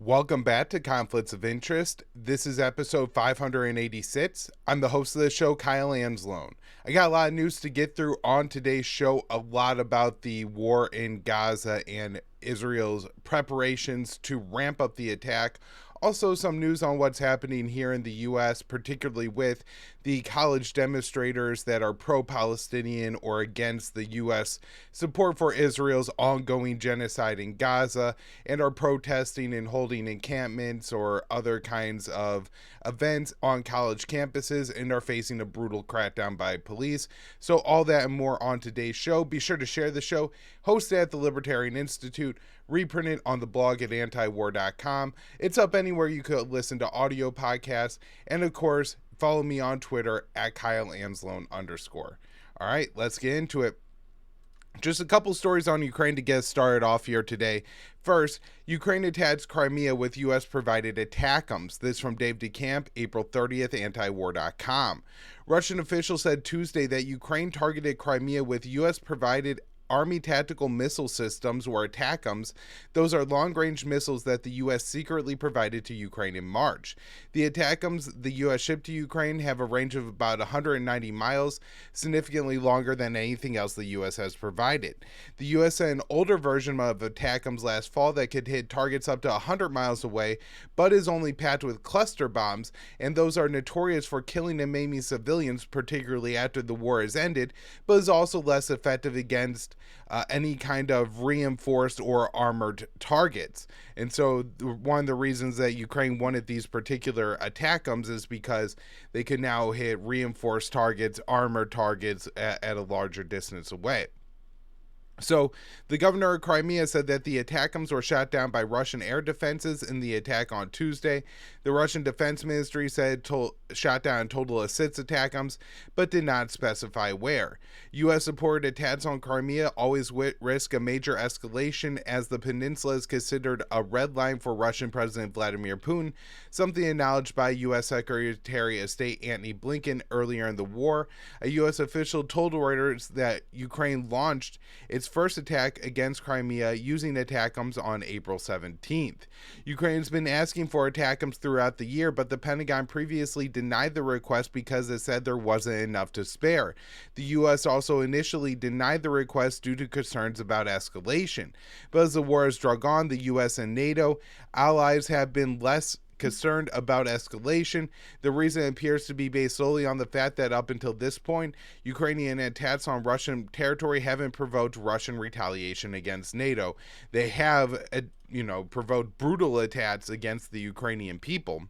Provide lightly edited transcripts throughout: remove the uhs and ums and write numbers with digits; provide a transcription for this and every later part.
Welcome back to Conflicts of Interest. This is episode 586. I'm the host of the show, Kyle Anzalone. I got a lot of news to get through on today's show, a lot about the war in Gaza and Israel's preparations to ramp up the attack. Also, some news on what's happening here in the U.S., particularly with the college demonstrators that are pro-Palestinian or against the U.S. support for Israel's ongoing genocide in Gaza and are protesting and holding encampments or other kinds of events on college campuses and are facing a brutal crackdown by police. So all that and more on today's show. Be sure to share the show, hosted at the Libertarian Institute, reprinted on the blog at antiwar.com. It's up anywhere you could listen to audio podcasts. And of course, follow me on Twitter at KyleAnzalone_. All right, let's get into it. Just a couple stories on Ukraine to get started off here today. First, Ukraine attacks Crimea with U.S. provided ATACMS. This from Dave DeCamp, April 30th, antiwar.com. Russian officials said Tuesday that Ukraine targeted Crimea with U.S. provided Army tactical missile systems, or ATACMS. Those are long-range missiles that the U.S. secretly provided to Ukraine in March. The ATACMS the U.S. shipped to Ukraine have a range of about 190 miles, significantly longer than anything else the U.S. has provided. The U.S. sent an older version of ATACMS last fall that could hit targets up to 100 miles away, but is only packed with cluster bombs, and those are notorious for killing and maiming civilians, particularly after the war has ended, but is also less effective against any kind of reinforced or armored targets. And so one of the reasons that Ukraine wanted these particular ATACMS is because they could now hit reinforced targets, armored targets at a larger distance away. So the governor of Crimea said that the ATACMS were shot down by Russian air defenses in the attack on Tuesday. The Russian Defense Ministry said shot down a total of 6 ATACMS, but did not specify where. U.S.-supported attacks on Crimea always risk a major escalation, as the peninsula is considered a red line for Russian President Vladimir Putin, something acknowledged by U.S. Secretary of State Antony Blinken earlier in the war. A U.S. official told Reuters that Ukraine launched its first attack against Crimea using ATACMS on April 17th. Ukraine's been asking for ATACMS throughout the year, but the Pentagon previously denied the request because it said there wasn't enough to spare. The U.S. also initially denied the request due to concerns about escalation. But as the war has dragged on, the U.S. and NATO allies have been less concerned about escalation. The reason appears to be based solely on the fact that up until this point, Ukrainian attacks on Russian territory haven't provoked Russian retaliation against NATO. They have, provoked brutal attacks against the Ukrainian people,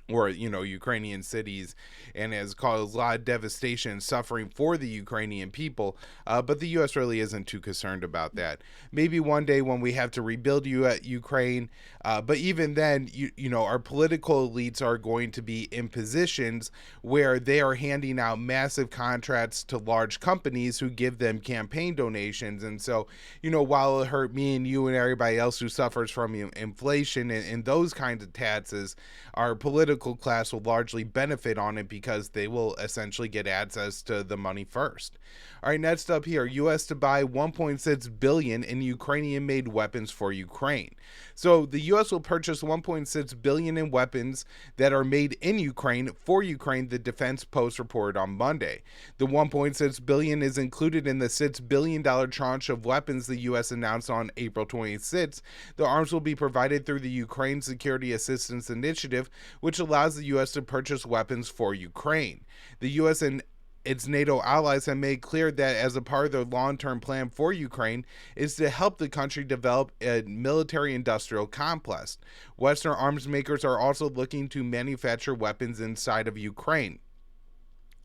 or, Ukrainian cities, and has caused a lot of devastation and suffering for the Ukrainian people, but the U.S. really isn't too concerned about that. Maybe one day when we have to rebuild Ukraine, but even then, our political elites are going to be in positions where they are handing out massive contracts to large companies who give them campaign donations, and so, while it hurt me and you and everybody else who suffers from inflation and those kinds of taxes, our political class will largely benefit on it because they will essentially get access to the money first. All right, next up here, U.S. to buy $1.6 billion in Ukrainian-made weapons for Ukraine. So the U.S. will purchase $1.6 billion in weapons that are made in Ukraine for Ukraine, the Defense Post reported on Monday. The $1.6 billion is included in the $6 billion tranche of weapons the U.S. announced on April 26th. The arms will be provided through the Ukraine Security Assistance Initiative, which allows the U.S. to purchase weapons for Ukraine. The U.S. and its NATO allies have made clear that as a part of their long-term plan for Ukraine is to help the country develop a military-industrial complex. Western arms makers are also looking to manufacture weapons inside of Ukraine.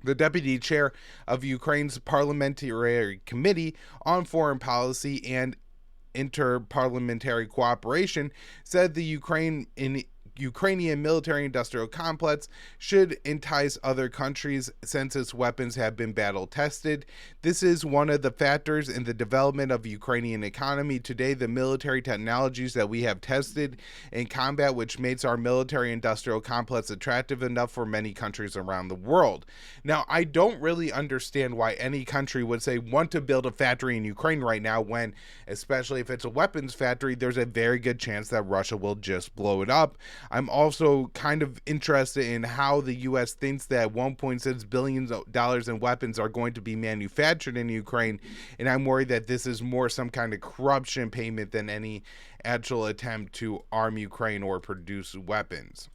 The deputy chair of Ukraine's Parliamentary Committee on Foreign Policy and Interparliamentary Cooperation said the Ukraine Ukrainian military-industrial complex should entice other countries since its weapons have been battle-tested. This is one of the factors in the development of Ukrainian economy. Today, the military technologies that we have tested in combat, which makes our military-industrial complex attractive enough for many countries around the world. Now, I don't really understand why any country would say want to build a factory in Ukraine right now when, especially if it's a weapons factory, there's a very good chance that Russia will just blow it up. I'm also kind of interested in how the U.S. thinks that $1.6 billion in weapons are going to be manufactured in Ukraine, and I'm worried that this is more some kind of corruption payment than any actual attempt to arm Ukraine or produce weapons.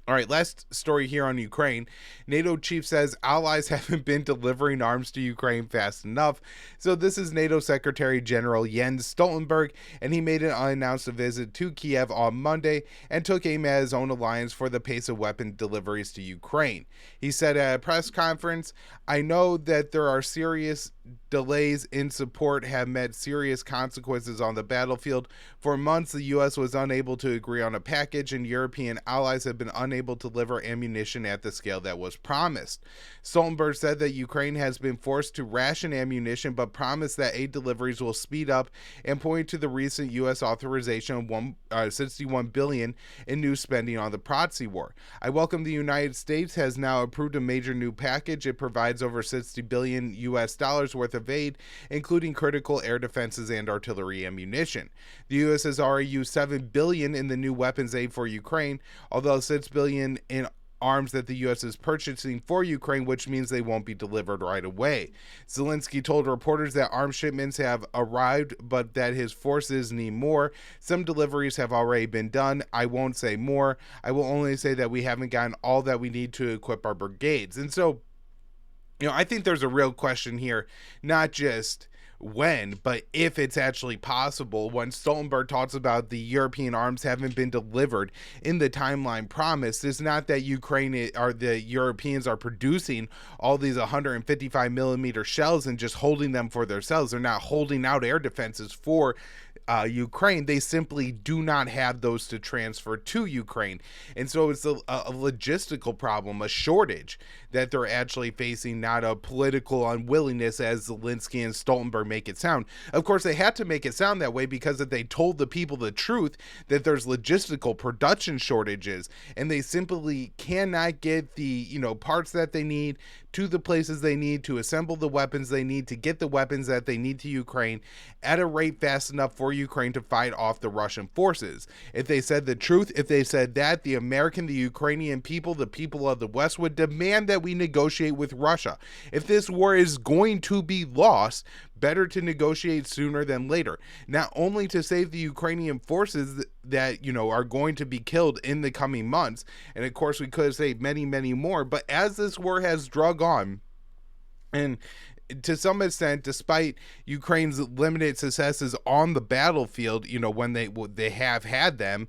All right, last story here on Ukraine. NATO chief says allies haven't been delivering arms to Ukraine fast enough. So this is NATO Secretary General Jens Stoltenberg, and he made an unannounced visit to Kiev on Monday and took aim at his own alliance for the pace of weapon deliveries to Ukraine. He said at a press conference, "I know that there are serious delays in support have met serious consequences on the battlefield. For months, the U.S. was unable to agree on a package, and European allies have been unable to deliver ammunition at the scale that was promised." Stoltenberg said that Ukraine has been forced to ration ammunition, but promised that aid deliveries will speed up, and pointed to the recent U.S. authorization of $61 billion in new spending on the proxy war. "I welcome the United States has now approved a major new package. It provides over $60 billion US worth of aid, including critical air defenses and artillery ammunition. The U.S. has already used $7 billion in the new weapons aid for Ukraine, although $6 billion in arms that the U.S. is purchasing for Ukraine, which means they won't be delivered right away." Zelensky told reporters that arms shipments have arrived, but that his forces need more. "Some deliveries have already been done. I won't say more. I will only say that we haven't gotten all that we need to equip our brigades." And so, I think there's a real question here, not just when, but if it's actually possible. When Stoltenberg talks about the European arms haven't been delivered in the timeline promised, it's not that Ukraine or the Europeans are producing all these 155 millimeter shells and just holding them for themselves. They're not holding out air defenses for Ukraine. They simply do not have those to transfer to Ukraine. And so it's a logistical problem, a shortage that they're actually facing, not a political unwillingness as Zelensky and Stoltenberg make it sound. Of course, they had to make it sound that way because if they told the people the truth that there's logistical production shortages and they simply cannot get the, parts that they need to the places they need to assemble the weapons they need to get the weapons that they need to Ukraine at a rate fast enough for Ukraine to fight off the Russian forces. If they said the truth, if they said that, the Ukrainian people, the people of the West would demand that we negotiate with Russia. If this war is going to be lost, better to negotiate sooner than later, not only to save the Ukrainian forces that, are going to be killed in the coming months. And of course, we could have saved many, many more. But as this war has drug on, and to some extent, despite Ukraine's limited successes on the battlefield, when they have had them,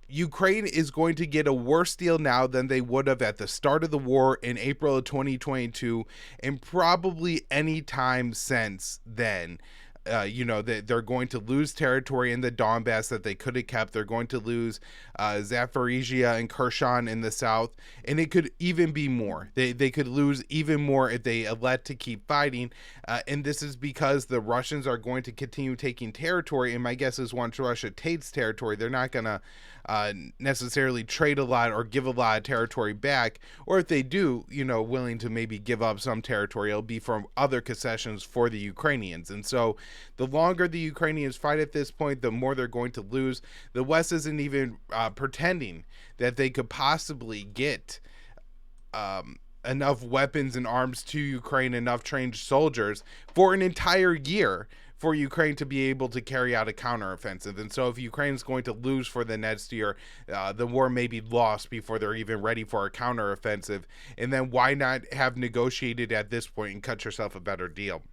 Ukraine is going to get a worse deal now than they would have at the start of the war in April of 2022, and probably any time since then. They're going to lose territory in the Donbass that they could have kept. They're going to lose Zaporizhia and Kherson in the south, and it could even be more. They could lose even more if they elect to keep fighting, and this is because the Russians are going to continue taking territory, and my guess is once Russia takes territory, they're not going to necessarily trade a lot or give a lot of territory back, or if they do, willing to maybe give up some territory, it'll be from other concessions for the Ukrainians. And so the longer the Ukrainians fight at this point, the more they're going to lose. The West isn't even pretending that they could possibly get enough weapons and arms to Ukraine, enough trained soldiers for an entire year for Ukraine to be able to carry out a counteroffensive. And so if Ukraine's going to lose for the next year, the war may be lost before they're even ready for a counteroffensive. And then why not have negotiated at this point and cut yourself a better deal?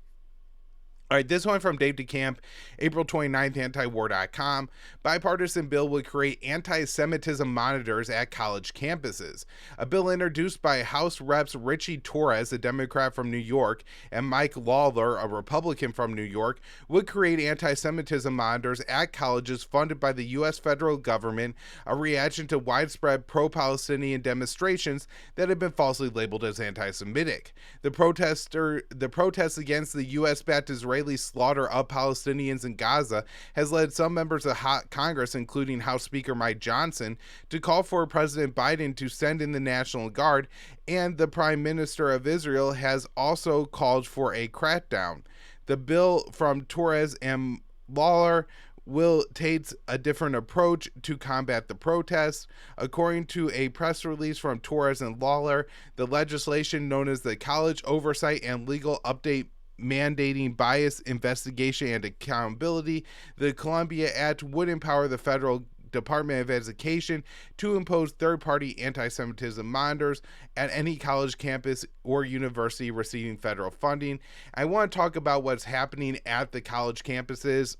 All right, this one from Dave DeCamp, April 29th, antiwar.com. Bipartisan bill would create anti-Semitism monitors at college campuses. A bill introduced by House Reps Richie Torres, a Democrat from New York, and Mike Lawler, a Republican from New York, would create anti-Semitism monitors at colleges funded by the U.S. federal government, a reaction to widespread pro-Palestinian demonstrations that have been falsely labeled as anti-Semitic. The protests against the U.S.-backed Israeli slaughter of Palestinians in Gaza has led some members of Congress, including House Speaker Mike Johnson, to call for President Biden to send in the National Guard, and the Prime Minister of Israel has also called for a crackdown. The bill from Torres and Lawler will take a different approach to combat the protests. According to a press release from Torres and Lawler, the legislation known as the College Oversight and Legal Update mandating bias investigation and accountability, the Columbia Act would empower the federal Department of Education to impose third-party anti-Semitism monitors at any college campus or university receiving federal funding. I want to talk about what's happening at the college campuses.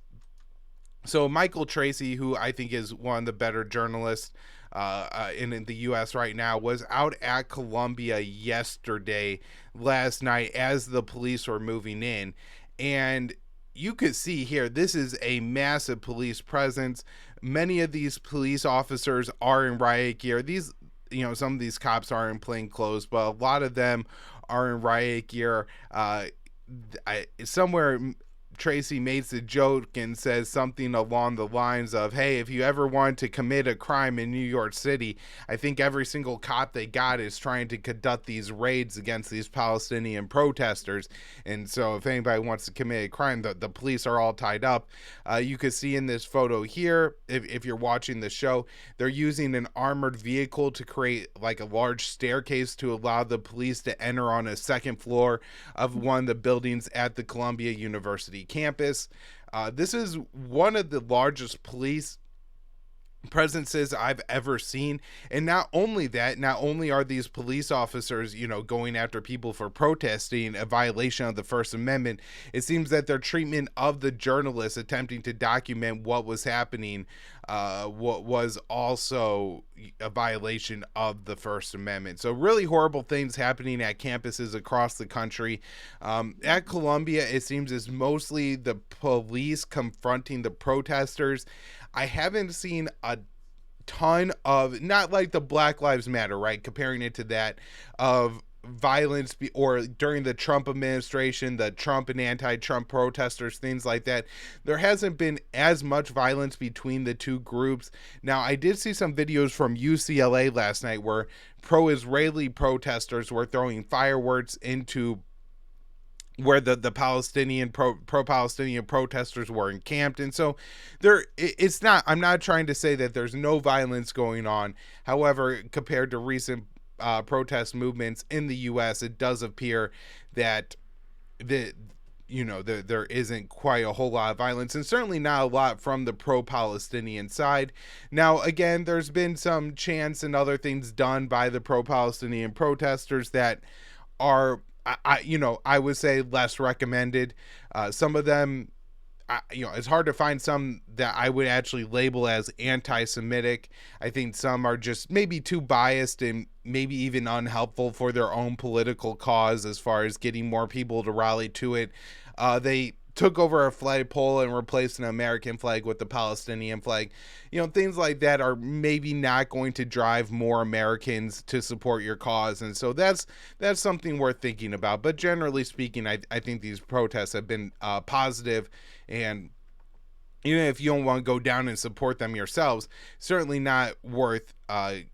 So Michael Tracy, who I think is one of the better journalists in the U.S. right now, was out at Columbia last night as the police were moving in. And you could see here, this is a massive police presence. Many of these police officers are in riot gear. Some of these cops are in plain clothes, but a lot of them are in riot gear. Somewhere Tracy makes a joke and says something along the lines of, hey, if you ever want to commit a crime in New York City, I think every single cop they got is trying to conduct these raids against these Palestinian protesters. And so if anybody wants to commit a crime, the police are all tied up. You can see in this photo here, if you're watching the show, they're using an armored vehicle to create like a large staircase to allow the police to enter on a second floor of one of the buildings at the Columbia University campus. This is one of the largest police presences I've ever seen. And not only that, not only are these police officers, going after people for protesting, a violation of the First Amendment, it seems that their treatment of the journalists attempting to document what was happening what was also a violation of the First Amendment. So really horrible things happening at campuses across the country. At Columbia, it seems it's mostly the police confronting the protesters. I haven't seen a ton of, not like the Black Lives Matter, right? Comparing it to that, of violence or during the Trump administration, the Trump and anti-Trump protesters, things like that. There hasn't been as much violence between the two groups. Now, I did see some videos from UCLA last night where pro-Israeli protesters were throwing fireworks into where the Palestinian pro-Palestinian protesters were encamped. And so I'm not trying to say that there's no violence going on. However, compared to recent protest movements in the U.S., it does appear that there isn't quite a whole lot of violence, and certainly not a lot from the pro-Palestinian side. Now, again, there's been some chants and other things done by the pro-Palestinian protesters that are, I would say less recommended. Some of them, it's hard to find some that I would actually label as anti-Semitic. I think some are just maybe too biased and maybe even unhelpful for their own political cause as far as getting more people to rally to it. They took over a flagpole and replaced an American flag with the Palestinian flag. Things like that are maybe not going to drive more Americans to support your cause. And so that's something worth thinking about. But generally speaking, I think these protests have been positive, and even if you don't want to go down and support them yourselves, certainly not worth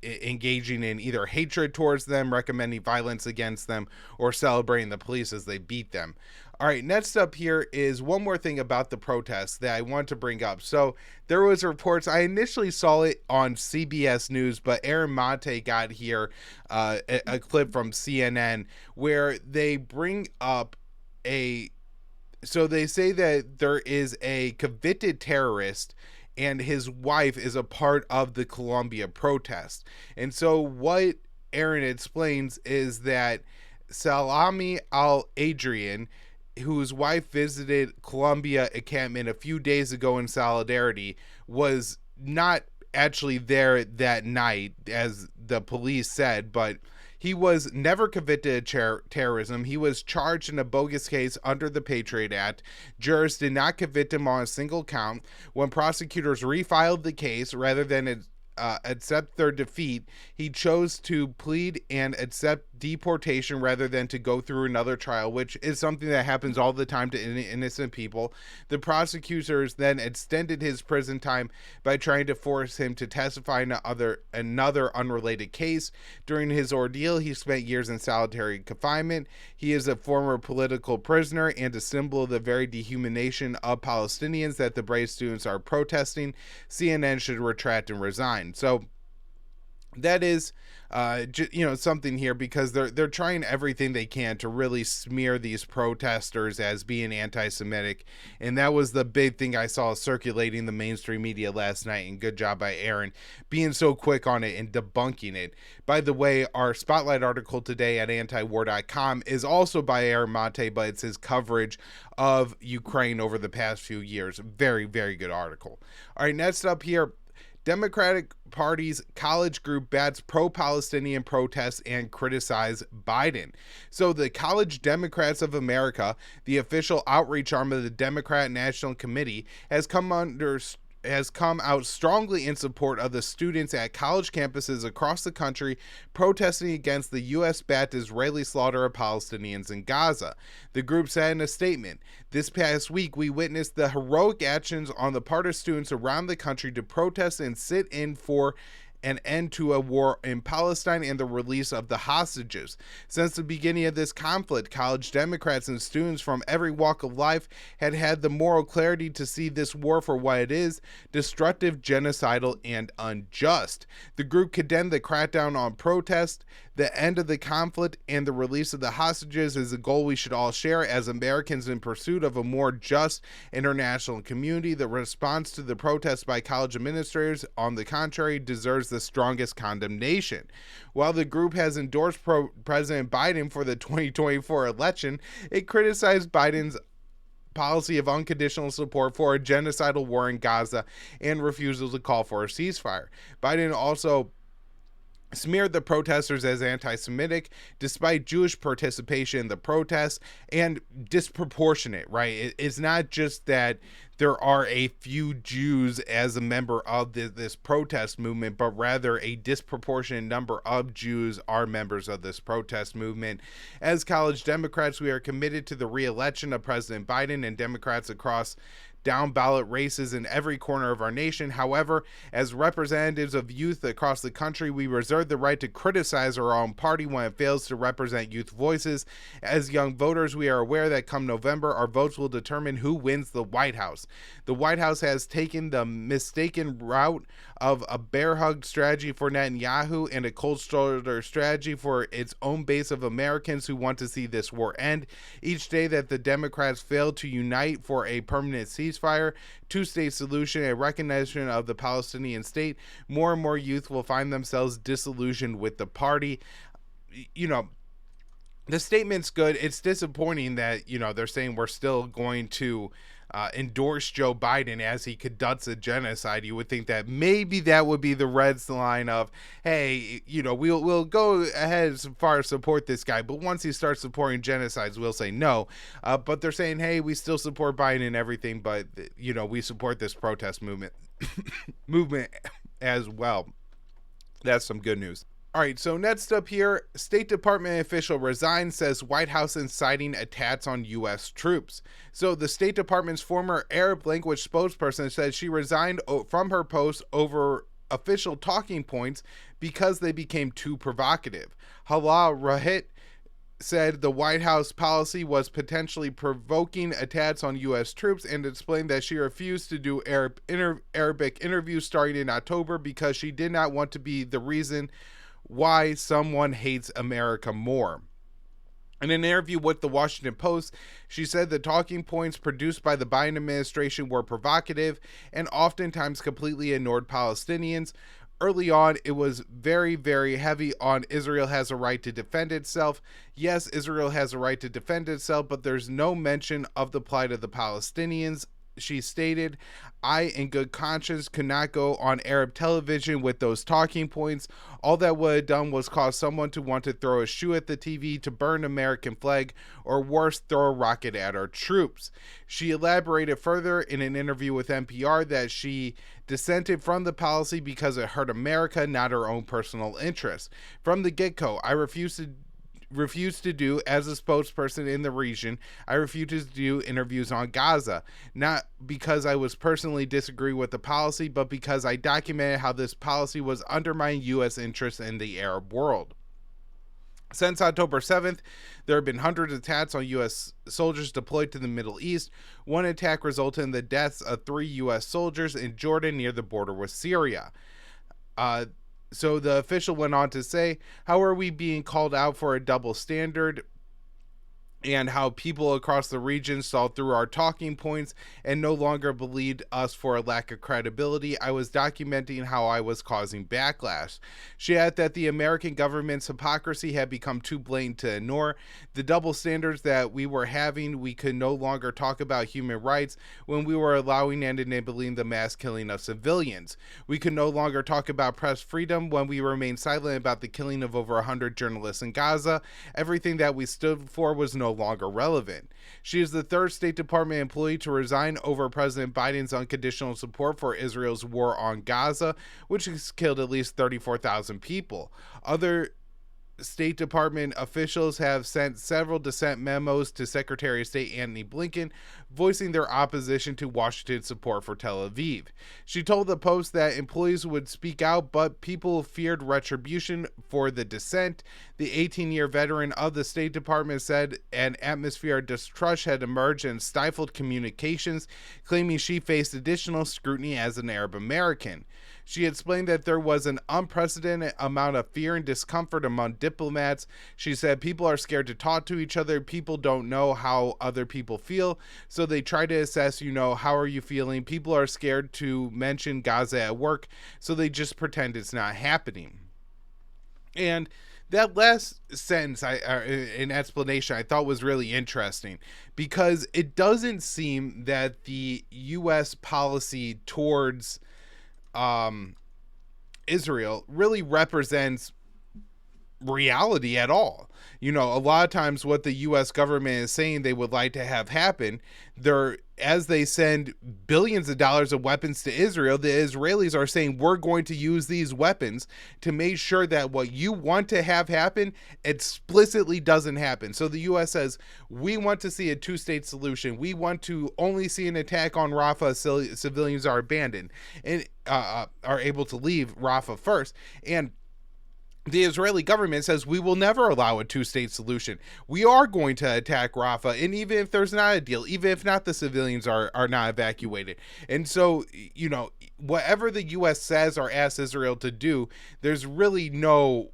engaging in either hatred towards them, recommending violence against them, or celebrating the police as they beat them. All right, next up here is one more thing about the protests that I want to bring up. So there was reports, I initially saw it on CBS News, but Aaron Monte got here a clip from CNN where they bring up so they say that there is a convicted terrorist and his wife is a part of the Columbia protest. And so what Aaron explains is that Salami al-Adrian, whose wife visited Columbia encampment a few days ago in solidarity, was not actually there that night, as the police said, but he was never convicted of terrorism. He was charged in a bogus case under the Patriot Act. Jurors did not convict him on a single count. When prosecutors refiled the case, rather than accept their defeat, he chose to plead and accept deportation rather than to go through another trial, which is something that happens all the time to innocent people. The prosecutors then extended his prison time by trying to force him to testify in another unrelated case. During his ordeal, he spent years in solitary confinement. He is a former political prisoner and a symbol of the very dehumanization of Palestinians that the brave students are protesting. CNN should retract and resign. So that is something here, because they're trying everything they can to really smear these protesters as being anti-Semitic, and that was the big thing I saw circulating the mainstream media last night, and good job by Aaron being so quick on it and debunking it. By the way, our spotlight article today at antiwar.com is also by Aaron Monte, but it's his coverage of Ukraine over the past few years. Very, very good article. All right, next up here, Democratic Party's college group bats pro-Palestinian protests and criticize Biden. So the College Democrats of America, the official outreach arm of the Democrat National Committee, has come out strongly in support of the students at college campuses across the country protesting against the U.S.-backed Israeli slaughter of Palestinians in Gaza. The group said in a statement, "This past week, we witnessed the heroic actions on the part of students around the country to protest and sit in for an end to a war in Palestine and the release of the hostages. Since the beginning of this conflict, college Democrats and students from every walk of life had the moral clarity to see this war for what it is: destructive, genocidal, and unjust." The group condemned the crackdown on protest. The end of the conflict and the release of the hostages is a goal we should all share as Americans in pursuit of a more just international community. The response to the protests by college administrators, on the contrary, deserves the strongest condemnation. While the group has endorsed President Biden for the 2024 election, it criticized Biden's policy of unconditional support for a genocidal war in Gaza and refusal to call for a ceasefire. Biden also smeared the protesters as anti-Semitic, despite Jewish participation in the protests, and disproportionate, right? It's not just that there are a few Jews as a member of this protest movement, but rather a disproportionate number of Jews are members of this protest movement. As college Democrats, we are committed to the re-election of President Biden and Democrats across down ballot races in every corner of our nation. However, as representatives of youth across the country, we reserve the right to criticize our own party when it fails to represent youth voices. As young voters, we are aware that come November, our votes will determine who wins the White House. The White House has taken the mistaken route of a bear hug strategy for Netanyahu and a cold shoulder strategy for its own base of Americans who want to see this war end. Each day that the Democrats fail to unite for a permanent ceasefire, two-state solution, and recognition of the Palestinian state, more and more youth will find themselves disillusioned with the party. The statement's good. It's disappointing that, they're saying we're still going to endorse Joe Biden as he conducts a genocide. You would think that maybe that would be the Reds line of, hey, we'll go ahead as far as support this guy, but once he starts supporting genocides, we'll say no. But they're saying, hey, we still support Biden and everything, but we support this protest movement as well. That's some good news. All right, so next up here, State Department official resigns, says White House inciting attacks on U.S. troops. So the State Department's former Arab language spokesperson said she resigned from her post over official talking points because they became too provocative. Hala Rahit said the White House policy was potentially provoking attacks on U.S. troops and explained that she refused to do Arabic interviews starting in October because she did not want to be the reason why someone hates America more. In an interview with the Washington Post, she said the talking points produced by the Biden administration were provocative and oftentimes completely ignored Palestinians. early on, it was very, very heavy on Israel has a right to defend itself. Yes, Israel has a right to defend itself, but there's no mention of the plight of the Palestinians. She stated, I, in good conscience, could not go on Arab television with those talking points. All that would have done was cause someone to want to throw a shoe at the TV, to burn American flag, or worse, throw a rocket at our troops. She elaborated further in an interview with NPR that she dissented from the policy because it hurt America, not her own personal interests. From the get-go, I refused to do, as a spokesperson in the region, I refused to do interviews on Gaza, not because I was personally disagree with the policy, but because I documented how this policy was undermining U.S. interests in the Arab world. Since October 7th, there have been hundreds of attacks on U.S. soldiers deployed to the Middle East. One attack resulted in the deaths of 3 U.S. soldiers in Jordan near the border with Syria. So the official went on to say, how are we being called out for a double standard? And how people across the region saw through our talking points and no longer believed us for a lack of credibility. I was documenting how I was causing backlash. She added that the American government's hypocrisy had become too blatant to ignore. The double standards that we were having, we could no longer talk about human rights when we were allowing and enabling the mass killing of civilians. We could no longer talk about press freedom when we remained silent about the killing of over 100 journalists in Gaza. Everything that we stood for was no longer relevant. She is the third State Department employee to resign over President Biden's unconditional support for Israel's war on Gaza, which has killed at least 34,000 people. Other State Department officials have sent several dissent memos to Secretary of State Antony Blinken, voicing their opposition to Washington's support for Tel Aviv. She told the Post that employees would speak out, but people feared retribution for the dissent. The 18-year veteran of the State Department said an atmosphere of distrust had emerged and stifled communications, claiming she faced additional scrutiny as an Arab American. She explained that there was an unprecedented amount of fear and discomfort among diplomats. She said people are scared to talk to each other. People don't know how other people feel, so they try to assess, how are you feeling? People are scared to mention Gaza at work, so they just pretend it's not happening. And that last sentence, an explanation, I thought was really interesting because it doesn't seem that the U.S. policy towards Israel really represents reality at all. A lot of times what the U.S. government is saying they would like to have happen, as they send billions of dollars of weapons to Israel, the Israelis are saying we're going to use these weapons to make sure that what you want to have happen explicitly doesn't happen. So the U.S. says we want to see a two-state solution. We want to only see an attack on Rafah. Civilians are abandoned and are able to leave Rafah first. And the Israeli government says we will never allow a two-state solution. We are going to attack Rafah, and even if there's not a deal, even if not, the civilians are not evacuated. And so, whatever the U.S. says or asks Israel to do, there's really no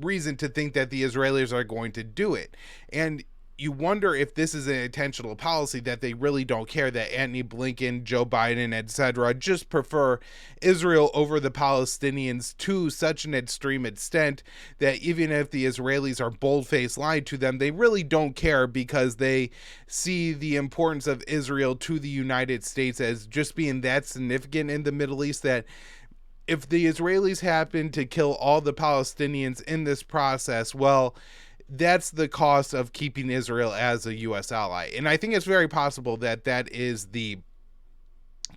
reason to think that the Israelis are going to do it. And you wonder if this is an intentional policy, that they really don't care, that Antony Blinken, Joe Biden, etc. just prefer Israel over the Palestinians to such an extreme extent that even if the Israelis are bold-faced lying to them, they really don't care because they see the importance of Israel to the United States as just being that significant in the Middle East that if the Israelis happen to kill all the Palestinians in this process, well, that's the cost of keeping Israel as a U.S. ally. And I think it's very possible that that is the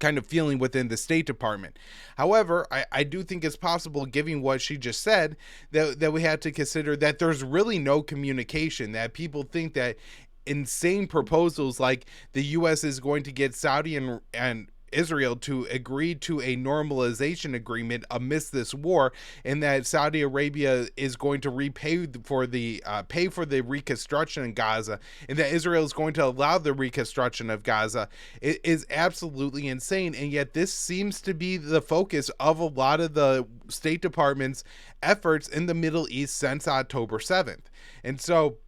kind of feeling within the State Department. However, I do think it's possible, given what she just said, that we have to consider that there's really no communication, that people think that insane proposals like the U.S. is going to get Saudi and Israel to agree to a normalization agreement amidst this war, and that Saudi Arabia is going to repay for the pay for the reconstruction in Gaza, and that Israel is going to allow the reconstruction of Gaza. It is absolutely insane, and yet this seems to be the focus of a lot of the State Department's efforts in the Middle East since October 7th. And so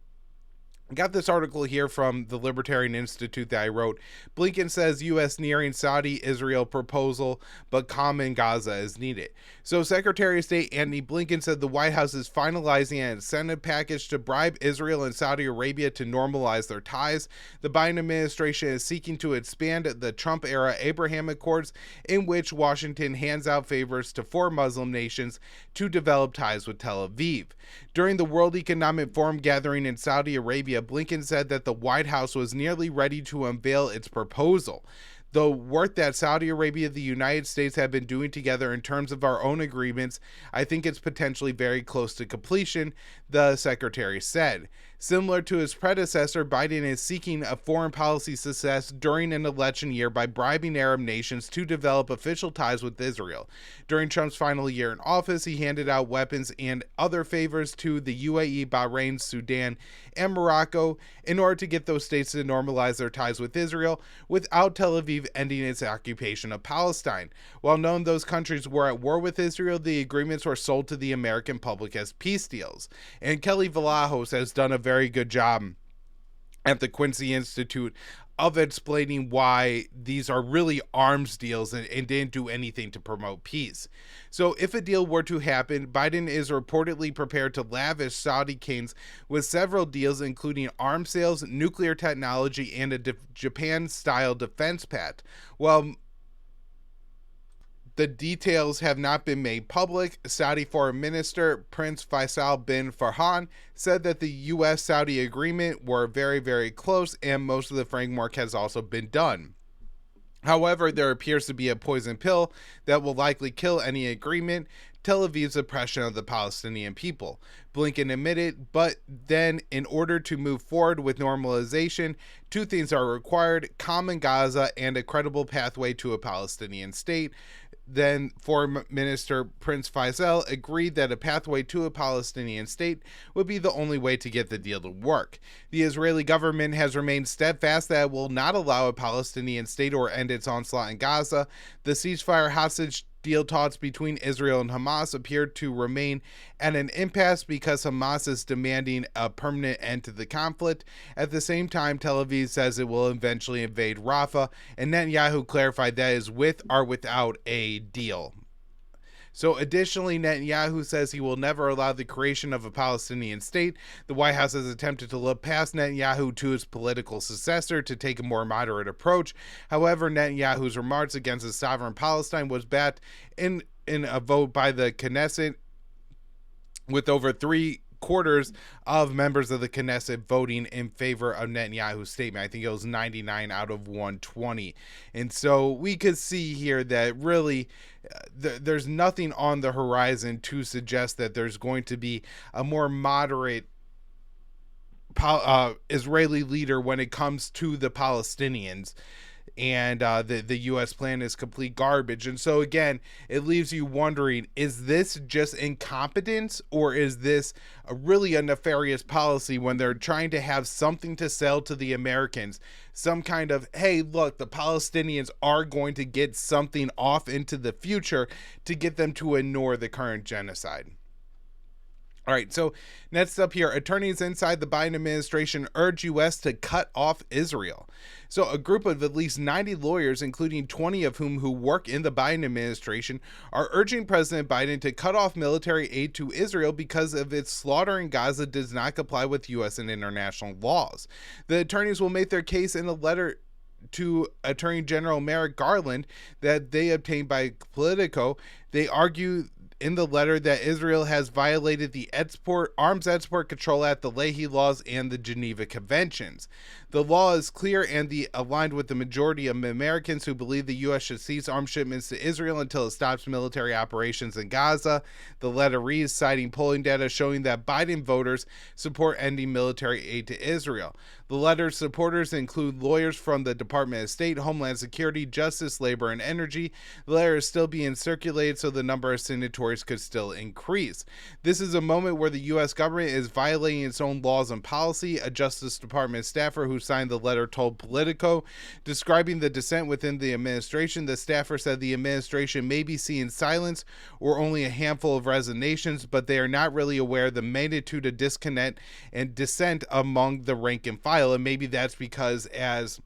I got this article here from the Libertarian Institute that I wrote. Blinken says U.S. nearing Saudi-Israel proposal, but calm in Gaza is needed. So Secretary of State Antony Blinken said the White House is finalizing an incentive package to bribe Israel and Saudi Arabia to normalize their ties. The Biden administration is seeking to expand the Trump-era Abraham Accords, in which Washington hands out favors to 4 Muslim nations to develop ties with Tel Aviv. During the World Economic Forum gathering in Saudi Arabia, Blinken said that the White House was nearly ready to unveil its proposal. The work that Saudi Arabia and the United States have been doing together in terms of our own agreements, I think it's potentially very close to completion, the secretary said. Similar to his predecessor, Biden is seeking a foreign policy success during an election year by bribing Arab nations to develop official ties with Israel. During Trump's final year in office, he handed out weapons and other favors to the UAE, Bahrain, Sudan, and Morocco in order to get those states to normalize their ties with Israel without Tel Aviv ending its occupation of Palestine. While known those countries were at war with Israel, the agreements were sold to the American public as peace deals. And Kelly Vlahos has done a very good job at the Quincy Institute of explaining why these are really arms deals and didn't do anything to promote peace. So if a deal were to happen, Biden is reportedly prepared to lavish Saudi kings with several deals, including arms sales, nuclear technology, and a Japan-style defense pact. Well, the details have not been made public. Saudi Foreign Minister Prince Faisal bin Farhan said that the U.S.-Saudi agreement were very, very close, and most of the framework has also been done. However, there appears to be a poison pill that will likely kill any agreement: Tel Aviv's oppression of the Palestinian people. Blinken admitted, but then in order to move forward with normalization, 2 things are required: calm in Gaza and a credible pathway to a Palestinian state. Then Foreign Minister Prince Faisal agreed that a pathway to a Palestinian state would be the only way to get the deal to work. The Israeli government has remained steadfast that it will not allow a Palestinian state or end its onslaught in Gaza. The ceasefire hostage deal talks between Israel and Hamas appear to remain at an impasse because Hamas is demanding a permanent end to the conflict. At the same time, Tel Aviv says it will eventually invade Rafah, and Netanyahu clarified that is with or without a deal. So additionally, Netanyahu says he will never allow the creation of a Palestinian state. The White House has attempted to look past Netanyahu to his political successor to take a more moderate approach. However, Netanyahu's remarks against a sovereign Palestine was backed in a vote by the Knesset, with over 3/4 of members of the Knesset voting in favor of Netanyahu's statement. I think it was 99 out of 120. And so we could see here that really there's nothing on the horizon to suggest that there's going to be a more moderate Israeli leader when it comes to the Palestinians. And the U.S. plan is complete garbage. And so, again, it leaves you wondering, is this just incompetence, or is this really a nefarious policy when they're trying to have something to sell to the Americans? Some kind of, hey, look, the Palestinians are going to get something off into the future to get them to ignore the current genocide. All right, so next up here, attorneys inside the Biden administration urge U.S. to cut off Israel. So a group of at least 90 lawyers, including 20 of whom who work in the Biden administration, are urging President Biden to cut off military aid to Israel because of its slaughter in Gaza does not comply with U.S. and international laws. The attorneys will make their case in a letter to Attorney General Merrick Garland that they obtained by Politico. They argue in the letter that Israel has violated the Arms Export Control Act, the Leahy Laws, and the Geneva Conventions. The law is clear and aligned with the majority of Americans who believe the U.S. should cease arms shipments to Israel until it stops military operations in Gaza. The letter reads, citing polling data showing that Biden voters support ending military aid to Israel. The letter's supporters include lawyers from the Department of State, Homeland Security, Justice, Labor, and Energy. The letter is still being circulated, so the number of signatories could still increase. This is a moment where the U.S. government is violating its own laws and policy, a Justice Department staffer who signed the letter told Politico. Describing the dissent within the administration, the staffer said the administration may be seeing silence or only a handful of resignations, but they are not really aware of the magnitude of discontent and dissent among the rank and file. And maybe that's because, as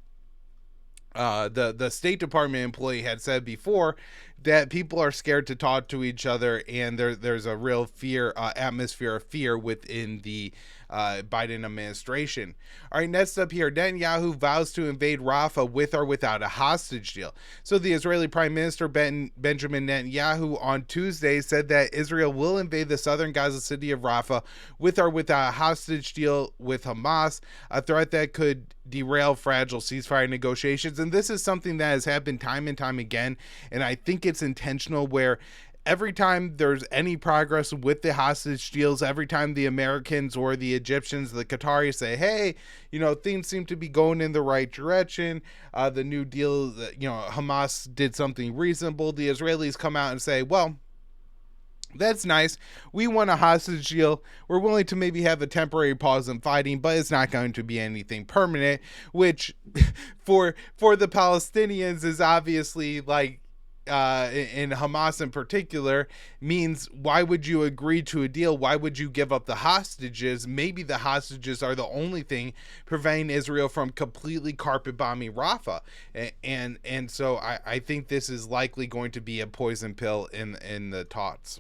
the State Department employee had said before, that people are scared to talk to each other, and there's a real atmosphere of fear within the Biden administration. All right, next up here, Netanyahu vows to invade Rafah with or without a hostage deal. So the Israeli Prime Minister Benjamin Netanyahu on Tuesday said that Israel will invade the southern Gaza city of Rafah with or without a hostage deal with Hamas, a threat that could derail fragile ceasefire negotiations. And this is something that has happened time and time again, and I think it's intentional, where every time there's any progress with the hostage deals, every time the Americans or the Egyptians, the Qataris say, hey, things seem to be going in the right direction. The new deal, Hamas did something reasonable. The Israelis come out and say, well, that's nice. We want a hostage deal. We're willing to maybe have a temporary pause in fighting, but it's not going to be anything permanent, which for the Palestinians is obviously like, in Hamas in particular, means why would you agree to a deal? Why would you give up the hostages? Maybe the hostages are the only thing preventing Israel from completely carpet bombing Rafah. And so I think this is likely going to be a poison pill in the talks.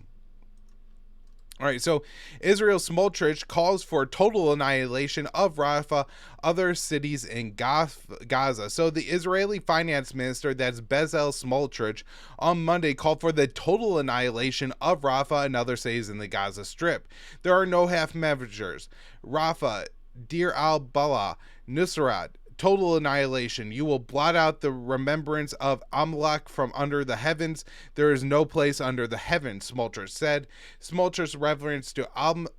All right, so Israel Smotrich calls for total annihilation of Rafah, other cities in Gaza. So the Israeli finance minister, that's Bezalel Smotrich, on Monday called for the total annihilation of Rafah and other cities in the Gaza Strip. There are no half measures. Rafah, Deir al-Balah, Nusrat, total annihilation. You will blot out the remembrance of Amalek from under the heavens. There is no place under the heavens, Smotrich said. Smotrich's reference to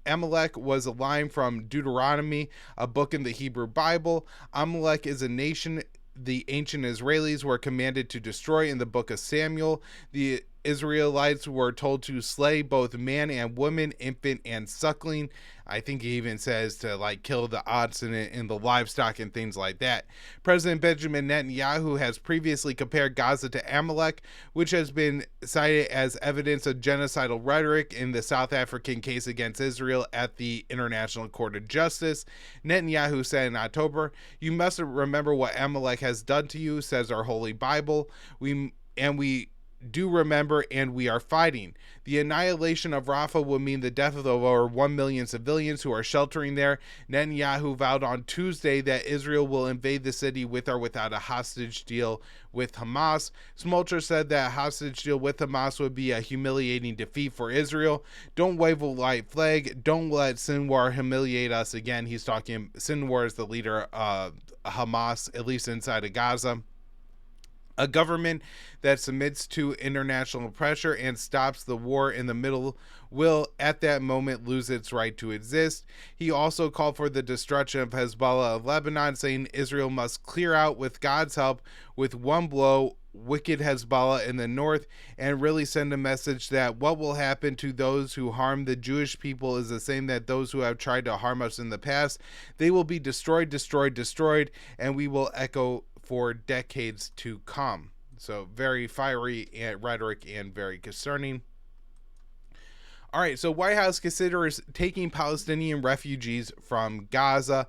Amalek was a line from Deuteronomy, a book in the Hebrew Bible. Amalek is a nation the ancient Israelis were commanded to destroy in the book of Samuel. The Israelites were told to slay both man and woman, infant and suckling. I think he even says to kill the oxen and the livestock and things like that. President Benjamin Netanyahu has previously compared Gaza to Amalek, which has been cited as evidence of genocidal rhetoric in the South African case against Israel at the International Court of Justice. Netanyahu said in October, "You must remember what Amalek has done to you," says our Holy Bible. We do remember, and we are fighting. The annihilation of Rafah will mean the death of over 1 million civilians who are sheltering there. Netanyahu vowed on Tuesday that Israel will invade the city with or without a hostage deal with Hamas. Smotrich said that a hostage deal with Hamas would be a humiliating defeat for Israel. Don't wave a white flag. Don't let Sinwar humiliate us again. He's talking, Sinwar is the leader of Hamas, at least inside of Gaza. A government that submits to international pressure and stops the war in the middle will, at that moment, lose its right to exist. He also called for the destruction of Hezbollah of Lebanon, saying Israel must clear out, with God's help, with one blow, wicked Hezbollah in the north, and really send a message that what will happen to those who harm the Jewish people is the same that those who have tried to harm us in the past. They will be destroyed, destroyed, destroyed, and we will echo for decades to come. So very fiery rhetoric and very concerning. All right, so White House considers taking Palestinian refugees from Gaza.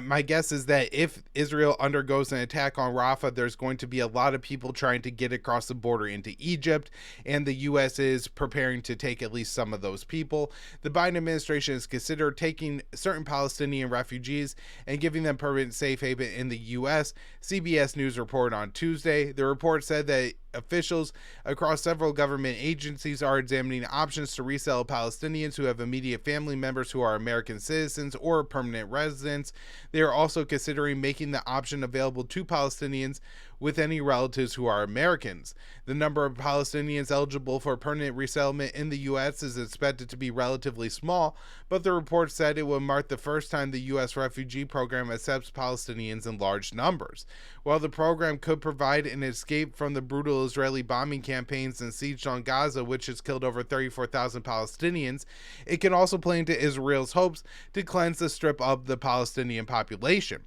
My guess is that if Israel undergoes an attack on Rafah, there's going to be a lot of people trying to get across the border into Egypt, and the U.S. is preparing to take at least some of those people. The Biden administration has considered taking certain Palestinian refugees and giving them permanent safe haven in the U.S., CBS News reported on Tuesday. The report said that officials across several government agencies are examining options to resettle Palestinians who have immediate family members who are American citizens or permanent residents. They are also considering making the option available to Palestinians with any relatives who are Americans. The number of Palestinians eligible for permanent resettlement in the U.S. is expected to be relatively small, but the report said it would mark the first time the U.S. refugee program accepts Palestinians in large numbers. While the program could provide an escape from the brutal Israeli bombing campaigns and siege on Gaza, which has killed over 34,000 Palestinians, it can also play into Israel's hopes to cleanse the strip of the Palestinian population.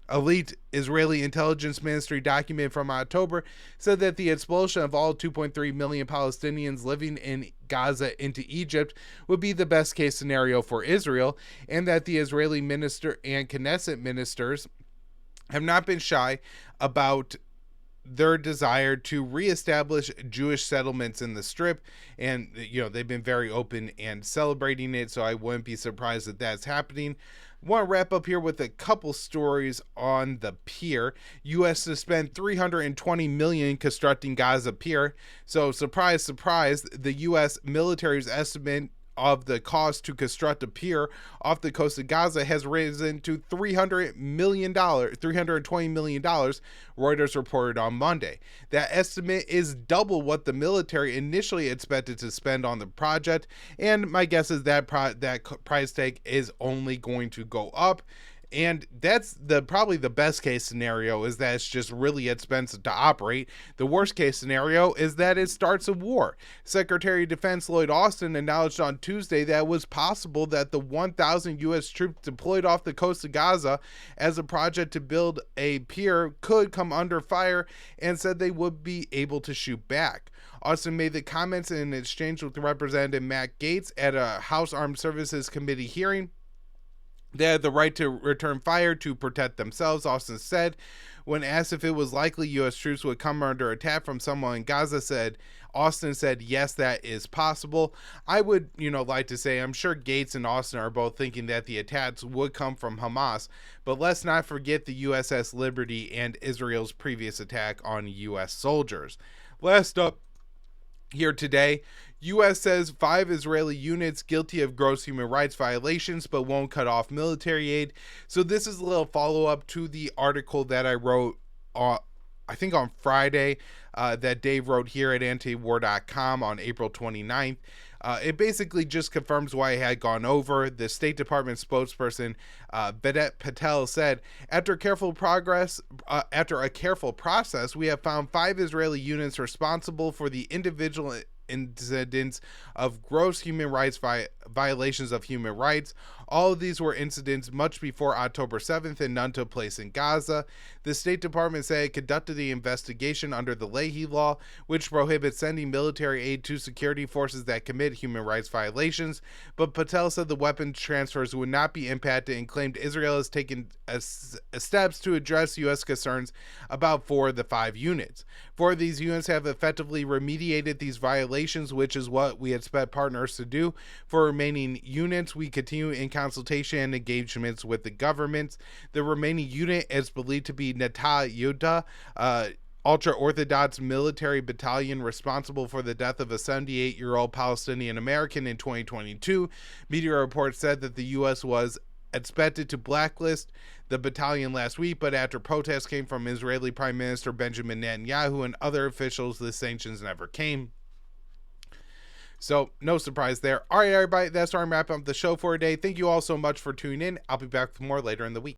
A leaked Israeli intelligence ministry document from October said that the expulsion of all 2.3 million Palestinians living in Gaza into Egypt would be the best case scenario for Israel, and that the Israeli minister and Knesset ministers have not been shy about their desire to reestablish Jewish settlements in the Strip, and they've been very open and celebrating it, so I wouldn't be surprised that that's happening. I want to wrap up here with a couple stories on the pier. U.S. to spend $320 million constructing Gaza pier. So surprise, surprise, the U.S. military's estimate of the cost to construct a pier off the coast of Gaza has risen to $320 million, Reuters reported on Monday. That estimate is double what the military initially expected to spend on the project, and my guess is that price tag is only going to go up. And that's probably the best case scenario, is that it's just really expensive to operate. The worst case scenario is that it starts a war. Secretary of Defense Lloyd Austin acknowledged on Tuesday that it was possible that the 1,000 U.S. troops deployed off the coast of Gaza as a project to build a pier could come under fire, and said they would be able to shoot back. Austin made the comments in an exchange with Representative Matt Gaetz at a House Armed Services Committee hearing. They had the right to return fire to protect themselves, Austin said. When asked if it was likely U.S. troops would come under attack from someone in Gaza, Austin said, yes, that is possible. I would, like to say, I'm sure Gaetz and Austin are both thinking that the attacks would come from Hamas, but let's not forget the USS Liberty and Israel's previous attack on U.S. soldiers. Last up here today, U.S. says 5 Israeli units guilty of gross human rights violations but won't cut off military aid. So this is a little follow-up to the article that I wrote, I think on Friday, that Dave wrote here at antiwar.com on April 29th. It basically just confirms what I had gone over. The State Department spokesperson, Vedant Patel, said, after a careful process, we have found 5 Israeli units responsible for the individual incidents of gross human rights violations of human rights. All of these were incidents much before October 7th, and none took place in Gaza. The State Department said it conducted the investigation under the Leahy Law, which prohibits sending military aid to security forces that commit human rights violations. But Patel said the weapons transfers would not be impacted, and claimed Israel has taken steps to address U.S. concerns about 4 of the 5 units. 4 of these units have effectively remediated these violations, which is what we expect partners to do. For remaining units, we continue in consultation and engagements with the governments. The remaining unit is believed to be Nata Yuda, ultra-Orthodox military battalion responsible for the death of a 78-year-old Palestinian American in 2022. Media reports said that the U.S. was expected to blacklist the battalion last week, but after protests came from Israeli Prime Minister Benjamin Netanyahu and other officials, the sanctions never came. So, no surprise there. All right, everybody, that's our wrap up the show for today. Thank you all so much for tuning in. I'll be back with more later in the week.